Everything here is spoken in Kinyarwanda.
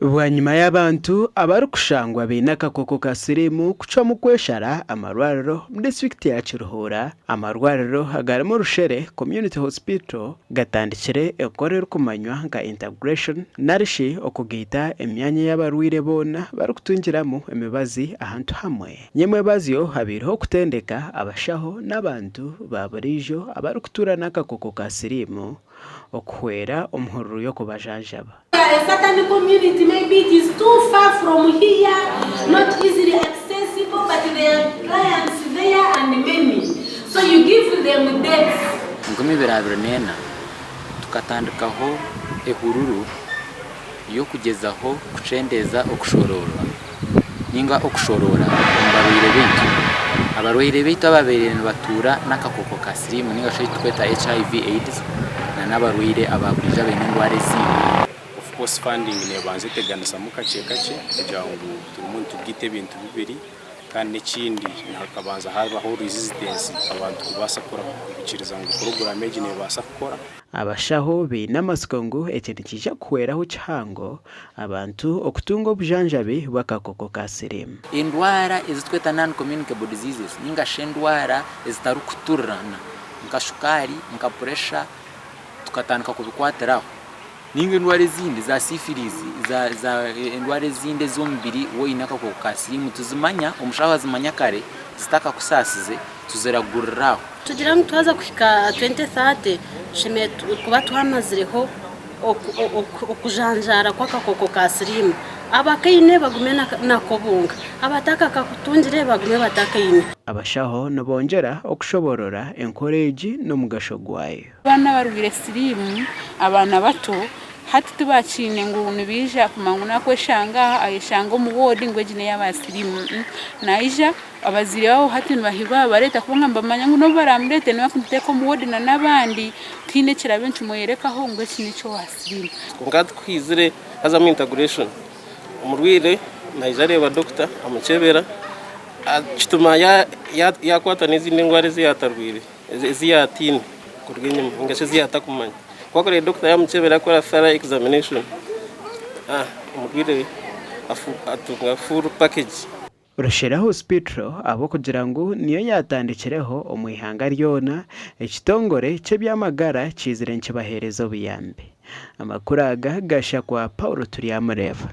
Bwanyuma y'abantu abari kushangwa bine akakoko ka sirimu kuca mu kweshara amarwariro mu district ya Kiruhura. Amarwariro hagarimo Rushere Community Hospital gatandikire ekorera kumanywa nka integration narishi okugita emyanya y'abarwire bona bari kutungiramo emibazi ahantu hamwe. Nyemwe baziyo habiriho kutendeka abashaho n'abantu baburijo abari kutura n'akakoko ka sirimu okuhwera omuhururu yo kubajanjaba. A certain community, maybe it is too far from here, not easily accessible, but there are clients there and many. So you give them dates. Ngumi birabira nena tukatandikaho ehururu yo kugezaho kucendeza okushorora ninga okushorora mbarwire bintu abarwire bitu ababereye batura n'akakoko ka sirimu ninga cyo tweta HIV AIDS na n'abarwire abakurija bene ndware zindi. Of course funding nebanze teganisa mu kace kugira ngo tumuntu tugite ibintu bibiri kandi n'ikindi hakabanza habaho resistance abantu kubasa kora kubikiriza ngo program eje nebasa gukora. Abashaho b'inamaskongo ekintu kija kuhweraho kihango abantu okutunga obujanjabe bw'akakoko ka sirimu. Indwara ezitweta non communicable diseases ninga shendwara ezitaru kuturana nka shukari nka pressure tukatandika kubikwatiraho ninga indwara zindi za syphilis za indwara zindi zombiri wo inakakoko ka sirimu tuzimanya omushaho azimanya kare zitaka kusasize tuzeraguriraho tugira ngo twaza kushika 2030 shime kuba twamazireho okujanjara kw'akakoko ka sirimu abakayine bagume nakobunga abataka kakutungire bagume batakayine. Abashaho nabongera okushoborora encourage no mugasho gwayo. Bana barubire sirimu abana bato hati tubacine ngo nibija kumanguna kweshanga ayishanga mu wodi ngwejine y'abasirimu naija abazire baho hati nibahirwa bareta kubanga mbamanya ngo no baramurete no bakunditeko mu wodi na nabandi tine kirabenshi muyerekaho ngo kini cyo wasirimu ngati kwizire haza mu integration umurwire naija reba doctor amucebera kituma yakwata n'izindi ndwara ziyatarwire ziyatini kurgenye ngashe ziyatakumanya kwako le doctor yamucebera kora thorough examination umurwire atunga full package. Rushere Hospital abo kugira ngo niyo yatandikireho omwihanga ryona ekitongore cy'ebyamagara kizire nkibaherezo biyambe. Amakuru aga gasha kwa Paulo Turiamureva.